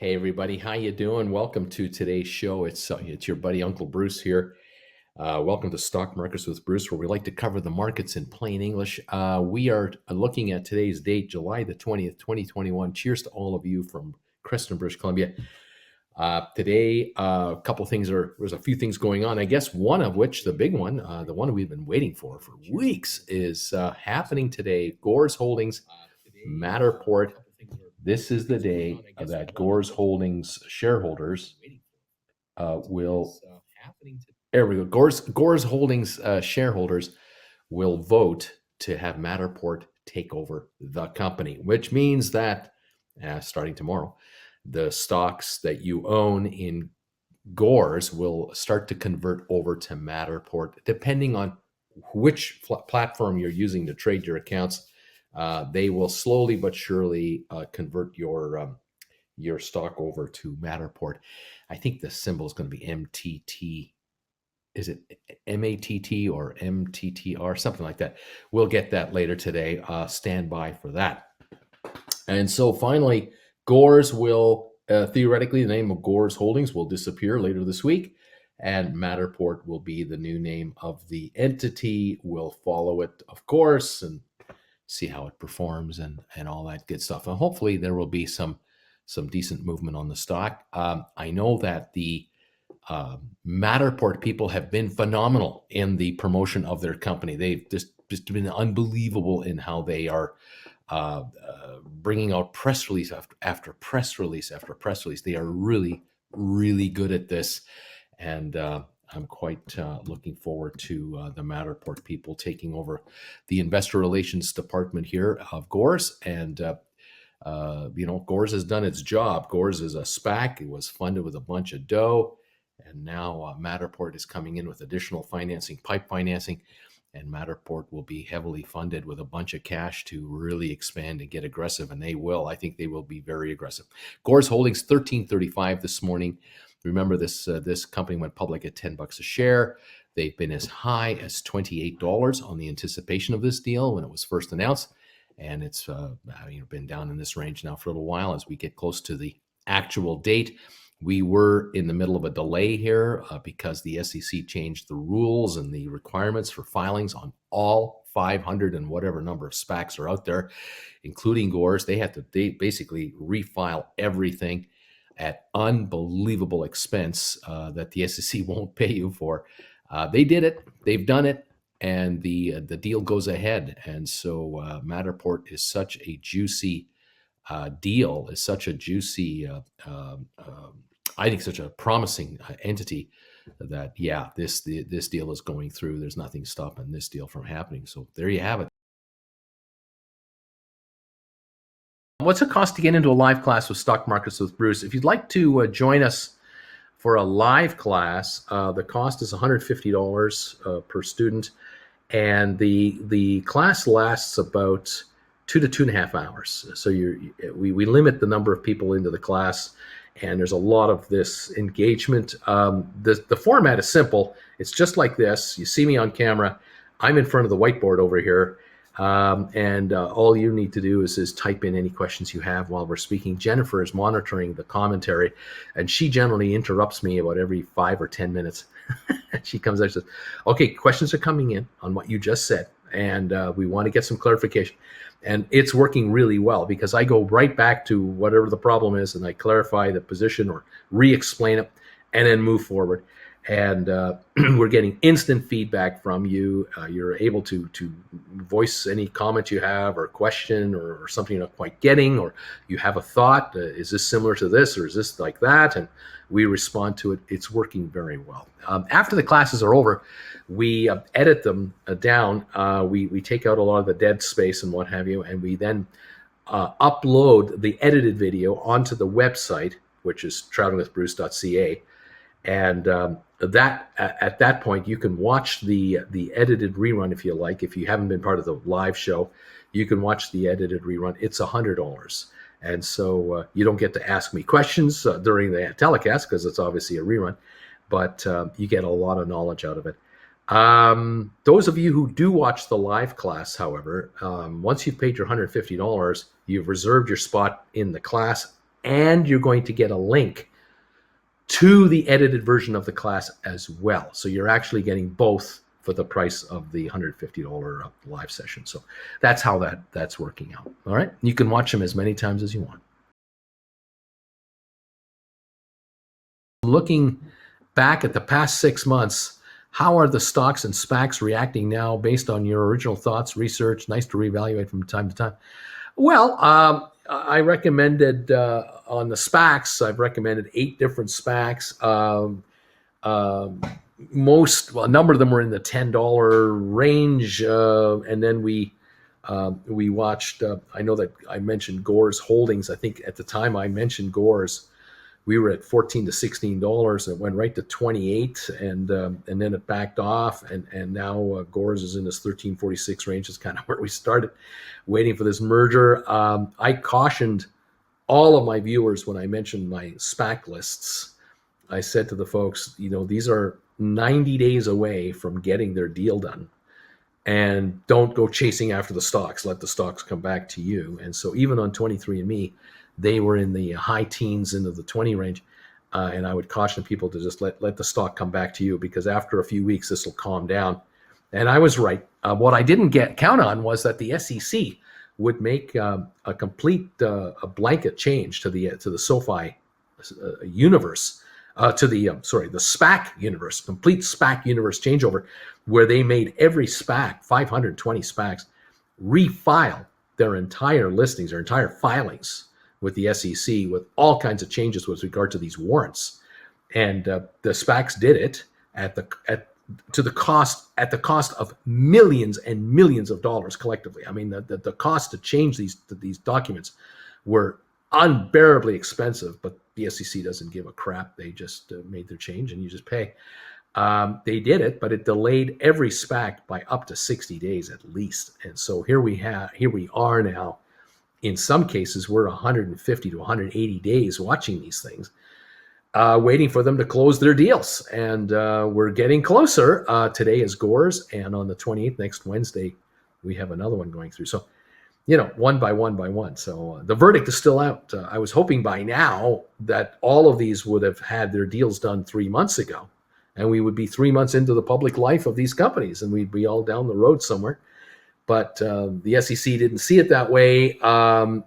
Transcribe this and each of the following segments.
Hey everybody, how you doing? Welcome to today's show. It's your buddy Uncle Bruce here. Welcome to Stock Markets with Bruce, where we like to cover the markets in plain English. We are looking at today's date, July the 20th, 2021. Cheers to all of you from Creston, British Columbia. Today, there's a few things going on. I guess one of which, the big one, the one we've been waiting for weeks, is happening today. Gores Holdings, Matterport. This is the day that Gores Holdings shareholders will. There we go. Gores Holdings shareholders will vote to have Matterport take over the company, which means that starting tomorrow, the stocks that you own in Gores will start to convert over to Matterport, depending on which platform you're using to trade your accounts. They will slowly but surely convert your stock over to Matterport. I think the symbol is going to be MTT. Is it MATT or MTTR? Something like that. We'll get that later today. Stand by for that. And so finally, Gores will, theoretically, the name of Gores Holdings will disappear later this week, and Matterport will be the new name of the entity. We'll follow it, of course, and see how it performs and all that good stuff. And hopefully there will be some decent movement on the stock. I know that the Matterport people have been phenomenal in the promotion of their company. They've just been unbelievable in how they are bringing out press release after press release after press release. They are really, really good at this. And I'm quite looking forward to the Matterport people taking over the investor relations department here of Gores. And, Gores has done its job. Gores is a SPAC. It was funded with a bunch of dough. And now Matterport is coming in with additional financing, pipe financing. And Matterport will be heavily funded with a bunch of cash to really expand and get aggressive. And they will. I think they will be very aggressive. Gores Holdings, $13.35 this morning. Remember, this company went public at $10 a share. They've been as high as $28 on the anticipation of this deal when it was first announced, and it's been down in this range now for a little while. As we get close to the actual date, we were in the middle of a delay here because the SEC changed the rules and the requirements for filings on all 500 and whatever number of SPACs are out there, including Gores. They basically refile everything at unbelievable expense that the SEC won't pay you for. They did it. They've done it. And the deal goes ahead. And so Matterport is such a juicy deal, is such a juicy, I think such a promising entity that, this deal is going through. There's nothing stopping this deal from happening. So there you have it. What's it cost to get into a live class with Stock Markets with Bruce? If you'd like to join us for a live class, the cost is $150 per student, and the class lasts about 2 to 2.5 hours. So we limit the number of people into the class, and there's a lot of this engagement. The format is simple. It's just like this. You see me on camera. I'm in front of the whiteboard over here. And all you need to do is type in any questions you have while we're speaking. Jennifer is monitoring the commentary, and she generally interrupts me about every 5 or 10 minutes. She comes out and says, okay, questions are coming in on what you just said, and we want to get some clarification. And it's working really well because I go right back to whatever the problem is, and I clarify the position or re-explain it, and then move forward. And we're getting instant feedback from you. You're able to voice any comment you have or question or something you're not quite getting, or you have a thought. Is this similar to this, or is this like that? And we respond to it. It's working very well. After the classes are over, we edit them down. We take out a lot of the dead space and what have you, and we then upload the edited video onto the website, which is travelingwithbruce.ca. And at that point, you can watch the edited rerun if you like. If you haven't been part of the live show, you can watch the edited rerun. It's $100. And so you don't get to ask me questions during the telecast because it's obviously a rerun, but you get a lot of knowledge out of it. Those of you who do watch the live class, however, once you've paid your $150, you've reserved your spot in the class and you're going to get a link to the edited version of the class as well. So you're actually getting both for the price of the $150 live session. So that's how that's working out. All right. You can watch them as many times as you want. Looking back at the past 6 months, how are the stocks and SPACs reacting now based on your original thoughts, research? Nice to reevaluate from time to time. Well, I recommended on the SPACs, I've recommended 8 different SPACs. A number of them were in the $10 range. And then we watched, I know that I mentioned Gores Holdings. I think at the time I mentioned Gores, we were at $14 to $16. It went right to 28, and then it backed off, and now Gores is in this 13.46 range. Is kind of where we started, waiting for this merger. I cautioned all of my viewers when I mentioned my SPAC lists. I said to the folks, these are 90 days away from getting their deal done, and don't go chasing after the stocks. Let the stocks come back to you. And so even on 23andMe, they were in the high teens into the 20 range. And I would caution people to just let the stock come back to you, because after a few weeks, this will calm down. And I was right. What I didn't count on was that the SEC would make a complete a blanket change to the SOFI universe, to the SPAC universe, complete SPAC universe changeover, where they made every SPAC, 520 SPACs, refile their entire listings, their entire filings with the SEC, with all kinds of changes with regard to these warrants. And the SPACs did it at the cost of millions and millions of dollars collectively. I mean, the cost to change these documents were unbearably expensive, but the SEC doesn't give a crap. They just made their change, and you just pay. They did it, but it delayed every SPAC by up to 60 days at least. And so here we are now. In some cases, we're 150 to 180 days watching these things, waiting for them to close their deals. And we're getting closer. Today is Gores, and on the 28th, next Wednesday, we have another one going through. So, one by one. So the verdict is still out. I was hoping by now that all of these would have had their deals done 3 months ago, and we would be 3 months into the public life of these companies, and we'd be all down the road somewhere. But the SEC didn't see it that way, and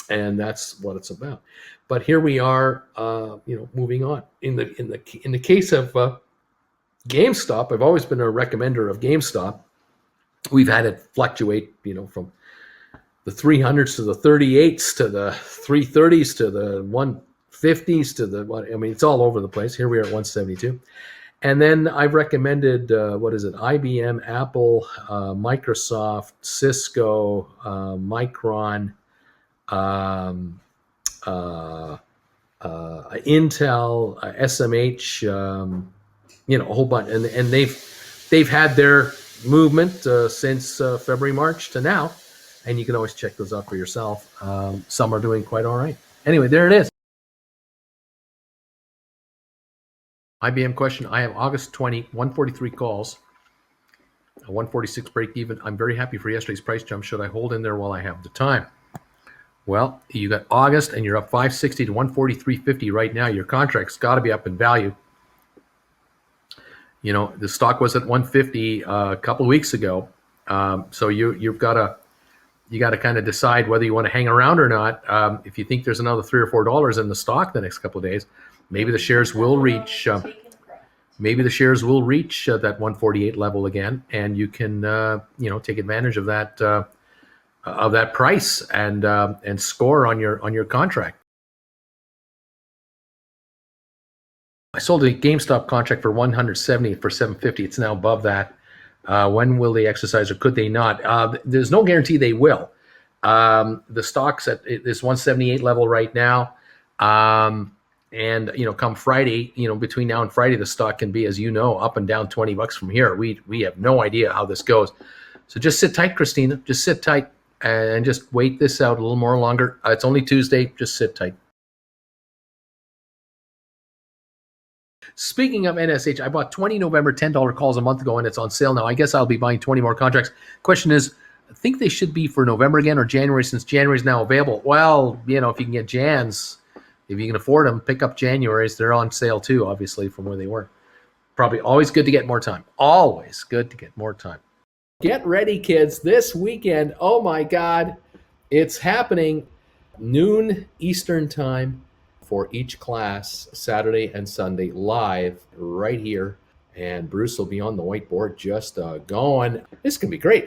that's what it's about. But here we are, moving on. In the case of GameStop, I've always been a recommender of GameStop. We've had it fluctuate, from the 300s to the 38s to the 330s to the 150s to the it's all over the place. Here we are at 172. And then I've recommended, IBM, Apple, Microsoft, Cisco, Micron, Intel, SMH, a whole bunch. And they've had their movement since February, March to now. And you can always check those out for yourself. Some are doing quite all right. Anyway, there it is. IBM question. I have August 20, 143 calls, a 146 break even. I'm very happy for yesterday's price jump. Should I hold in there while I have the time? Well, you got August and you're up 560 to 143.50 right now. Your contract's got to be up in value. The stock was at 150 a couple of weeks ago. So you've got to kind of decide whether you want to hang around or not. If you think there's another $3 or $4 in the stock the next couple of days, maybe the shares will reach. Maybe the shares will reach that 148 level again, and you can take advantage of that price and score on your contract. I sold a GameStop contract for 170 for 750. It's now above that. When will they exercise, or could they not? There's no guarantee they will. The stock's at this 178 level right now. And come Friday, between now and Friday, the stock can be, as up and down $20 from here. We have no idea how this goes. So just sit tight, Christina. Just sit tight and just wait this out a little more longer. It's only Tuesday. Just sit tight. Speaking of NSH, I bought 20 November $10 calls a month ago, and it's on sale now. I guess I'll be buying 20 more contracts. Question is, I think they should be for November again or January, since January is now available. Well, if you can get Jans, if you can afford them, pick up January's. They're on sale too, obviously, from where they were. Probably always good to get more time. Always good to get more time. Get ready, kids. This weekend, oh my God, it's happening noon Eastern time for each class, Saturday and Sunday, live right here. And Bruce will be on the whiteboard just going. This can be great.